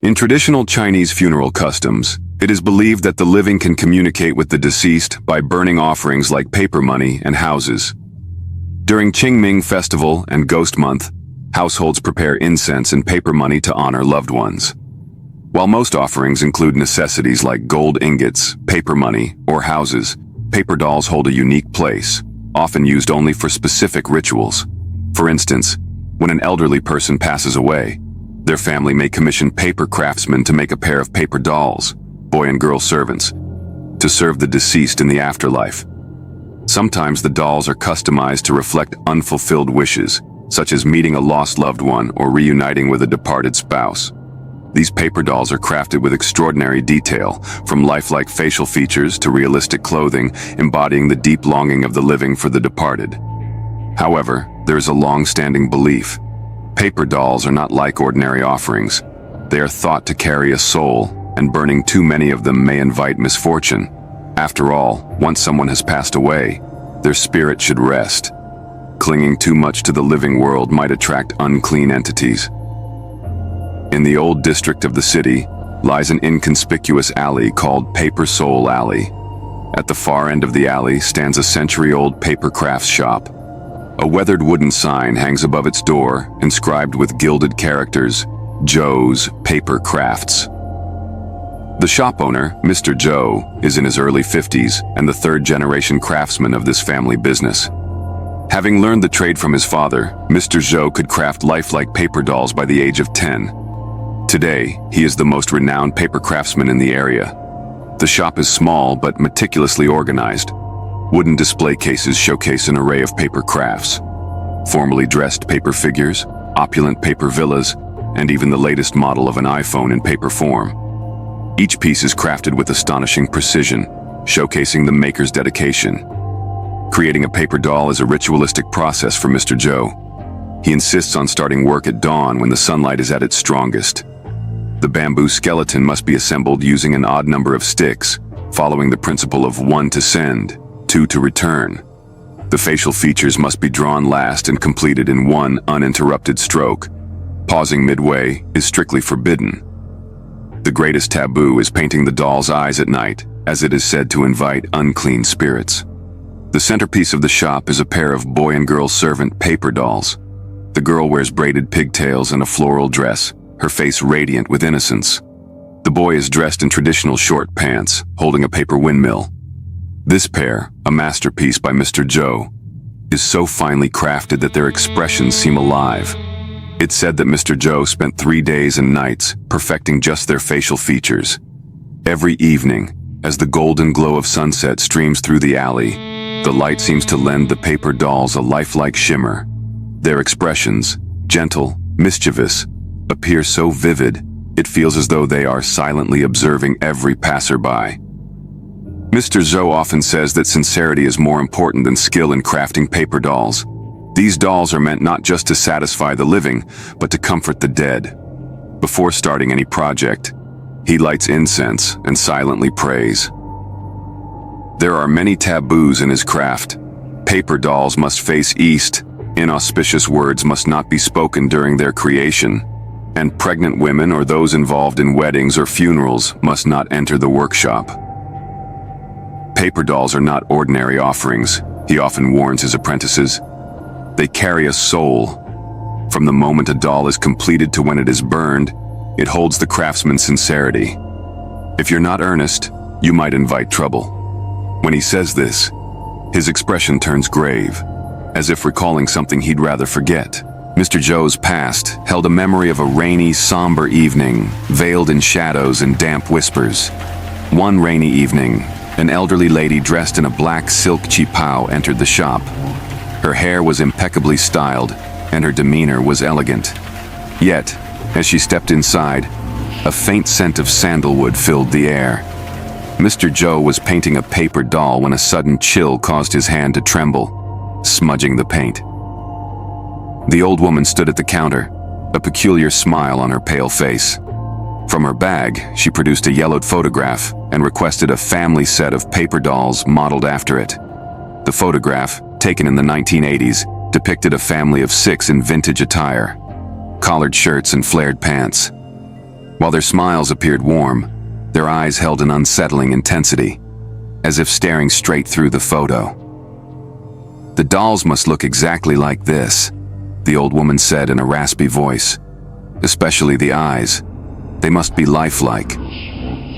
In traditional Chinese funeral customs, it is believed that the living can communicate with the deceased by burning offerings like paper money and houses. During Qingming Festival and Ghost Month, households prepare incense and paper money to honor loved ones. While most offerings include necessities like gold ingots, paper money, or houses, paper dolls hold a unique place, often used only for specific rituals. For instance, when an elderly person passes away, their family may commission paper craftsmen to make a pair of paper dolls, boy and girl servants, to serve the deceased in the afterlife. Sometimes the dolls are customized to reflect unfulfilled wishes, such as meeting a lost loved one or reuniting with a departed spouse. These paper dolls are crafted with extraordinary detail, from lifelike facial features to realistic clothing, embodying the deep longing of the living for the departed. However, there is a long-standing belief. Paper dolls are not like ordinary offerings. They are thought to carry a soul, and burning too many of them may invite misfortune. After all, once someone has passed away, their spirit should rest. Clinging too much to the living world might attract unclean entities. In the old district of the city lies an inconspicuous alley called Paper Soul Alley. At the far end of the alley stands a century-old paper crafts shop. A weathered wooden sign hangs above its door, inscribed with gilded characters, "Joe's Paper Crafts." The shop owner, Mr. Joe, is in his early 50s and the third-generation craftsman of this family business. Having learned the trade from his father, Mr. Joe could craft lifelike paper dolls by the age of 10. Today, he is the most renowned paper craftsman in the area. The shop is small but meticulously organized. Wooden display cases showcase an array of paper crafts. Formally dressed paper figures, opulent paper villas, and even the latest model of an iPhone in paper form. Each piece is crafted with astonishing precision, showcasing the maker's dedication. Creating a paper doll is a ritualistic process for Mr. Joe. He insists on starting work at dawn when the sunlight is at its strongest. The bamboo skeleton must be assembled using an odd number of sticks, following the principle of 1 to send, 2 to return. The facial features must be drawn last and completed in one uninterrupted stroke. Pausing midway is strictly forbidden. The greatest taboo is painting the doll's eyes at night, as it is said to invite unclean spirits. The centerpiece of the shop is a pair of boy and girl servant paper dolls. The girl wears braided pigtails and a floral dress, her face radiant with innocence. The boy is dressed in traditional short pants, holding a paper windmill. This pair, a masterpiece by Mr. Joe, is so finely crafted that their expressions seem alive. It's said that Mr. Joe spent 3 days and nights perfecting just their facial features. Every evening, as the golden glow of sunset streams through the alley, the light seems to lend the paper dolls a lifelike shimmer. Their expressions, gentle, mischievous, appear so vivid, it feels as though they are silently observing every passerby. Mr. Zhou often says that sincerity is more important than skill in crafting paper dolls. These dolls are meant not just to satisfy the living, but to comfort the dead. Before starting any project, he lights incense and silently prays. There are many taboos in his craft. Paper dolls must face east, inauspicious words must not be spoken during their creation, and pregnant women or those involved in weddings or funerals must not enter the workshop. Paper dolls are not ordinary offerings, he often warns his apprentices. They carry a soul. From the moment a doll is completed to when it is burned, it holds the craftsman's sincerity. If you're not earnest, you might invite trouble. When he says this, his expression turns grave, as if recalling something he'd rather forget. Mr. Joe's past held a memory of a rainy, somber evening, veiled in shadows and damp whispers. One rainy evening, an elderly lady dressed in a black silk qipao entered the shop. Her hair was impeccably styled, and her demeanor was elegant. Yet, as she stepped inside, a faint scent of sandalwood filled the air. Mr. Joe was painting a paper doll when a sudden chill caused his hand to tremble, smudging the paint. The old woman stood at the counter, a peculiar smile on her pale face. From her bag, she produced a yellowed photograph and requested a family set of paper dolls modeled after it. The photograph, taken in the 1980s, depicted a family of 6 in vintage attire, collared shirts and flared pants. While their smiles appeared warm, their eyes held an unsettling intensity, as if staring straight through the photo. "The dolls must look exactly like this," the old woman said in a raspy voice. "Especially the eyes. They must be lifelike."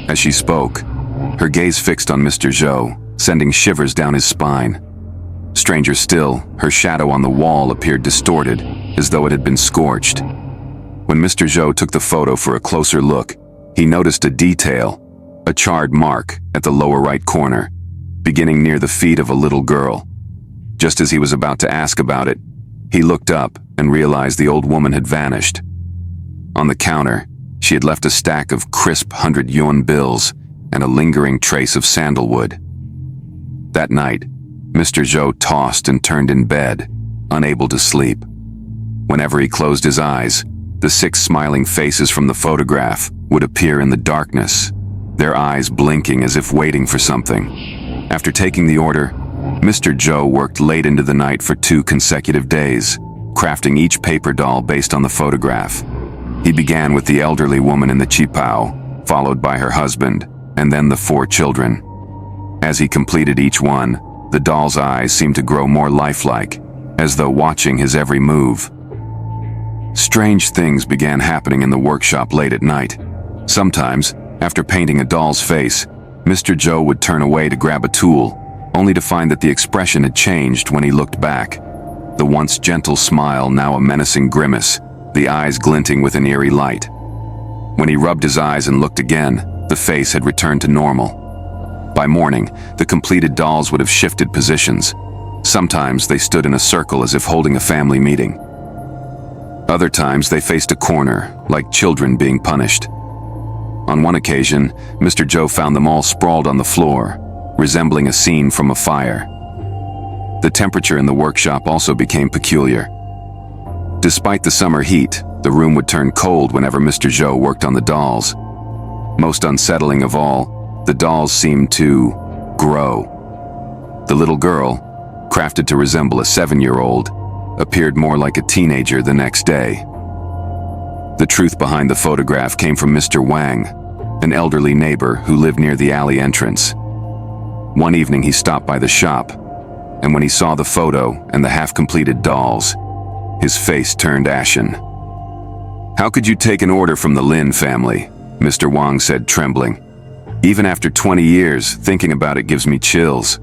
As she spoke, her gaze fixed on Mr. Zhou, sending shivers down his spine. Stranger still, her shadow on the wall appeared distorted, as though it had been scorched. When Mr. Zhou took the photo for a closer look, he noticed a detail, a charred mark at the lower right corner, beginning near the feet of a little girl. Just as he was about to ask about it, he looked up and realized the old woman had vanished. On the counter, she had left a stack of crisp 100-yuan bills and a lingering trace of sandalwood. That night, Mr. Zhou tossed and turned in bed, unable to sleep. Whenever he closed his eyes, the 6 smiling faces from the photograph would appear in the darkness, their eyes blinking as if waiting for something. After taking the order, Mr. Zhou worked late into the night for 2 consecutive days, crafting each paper doll based on the photograph. He began with the elderly woman in the qipao, followed by her husband, and then the 4 children. As he completed each one, the doll's eyes seemed to grow more lifelike, as though watching his every move. Strange things began happening in the workshop late at night. Sometimes, after painting a doll's face, Mr. Zhou would turn away to grab a tool, only to find that the expression had changed when he looked back. The once gentle smile now a menacing grimace, the eyes glinting with an eerie light. When he rubbed his eyes and looked again, the face had returned to normal. By morning, the completed dolls would have shifted positions. Sometimes they stood in a circle as if holding a family meeting. Other times they faced a corner, like children being punished. On one occasion, Mr. Zhou found them all sprawled on the floor, resembling a scene from a fire. The temperature in the workshop also became peculiar. Despite the summer heat, the room would turn cold whenever Mr. Zhou worked on the dolls. Most unsettling of all, the dolls seemed to grow. The little girl, crafted to resemble a 7-year-old, appeared more like a teenager the next day. The truth behind the photograph came from Mr. Wang, an elderly neighbor who lived near the alley entrance. One evening he stopped by the shop, and when he saw the photo and the half-completed dolls, his face turned ashen. "How could you take an order from the Lin family?" Mr. Wang said, trembling. "Even after 20 years, thinking about it gives me chills."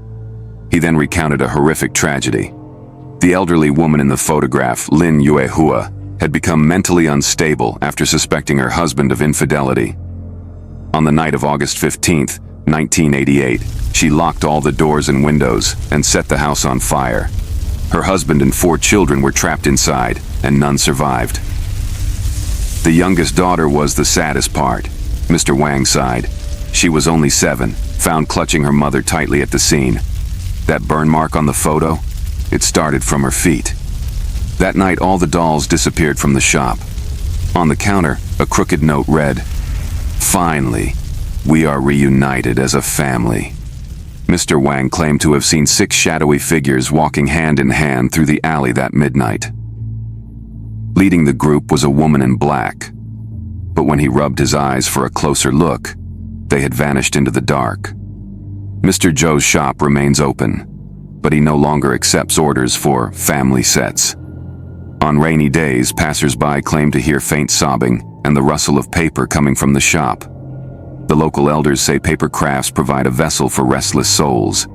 He then recounted a horrific tragedy. The elderly woman in the photograph, Lin Yuehua, had become mentally unstable after suspecting her husband of infidelity. On the night of August 15th, 1988, she locked all the doors and windows and set the house on fire. Her husband and 4 children were trapped inside, and none survived. The youngest daughter was the saddest part. Mr. Wang sighed. She was only 7, found clutching her mother tightly at the scene. That burn mark on the photo? It started from her feet. That night, all the dolls disappeared from the shop. On the counter, a crooked note read, "Finally, we are reunited as a family." Mr. Wang claimed to have seen 6 shadowy figures walking hand in hand through the alley that midnight. Leading the group was a woman in black, but when he rubbed his eyes for a closer look, they had vanished into the dark. Mr. Zhou's shop remains open, but he no longer accepts orders for family sets. On rainy days, passers-by claim to hear faint sobbing and the rustle of paper coming from the shop. The local elders say paper crafts provide a vessel for restless souls.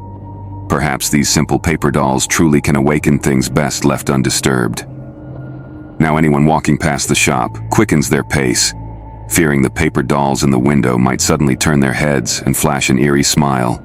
Perhaps these simple paper dolls truly can awaken things best left undisturbed. Now anyone walking past the shop quickens their pace, fearing the paper dolls in the window might suddenly turn their heads and flash an eerie smile.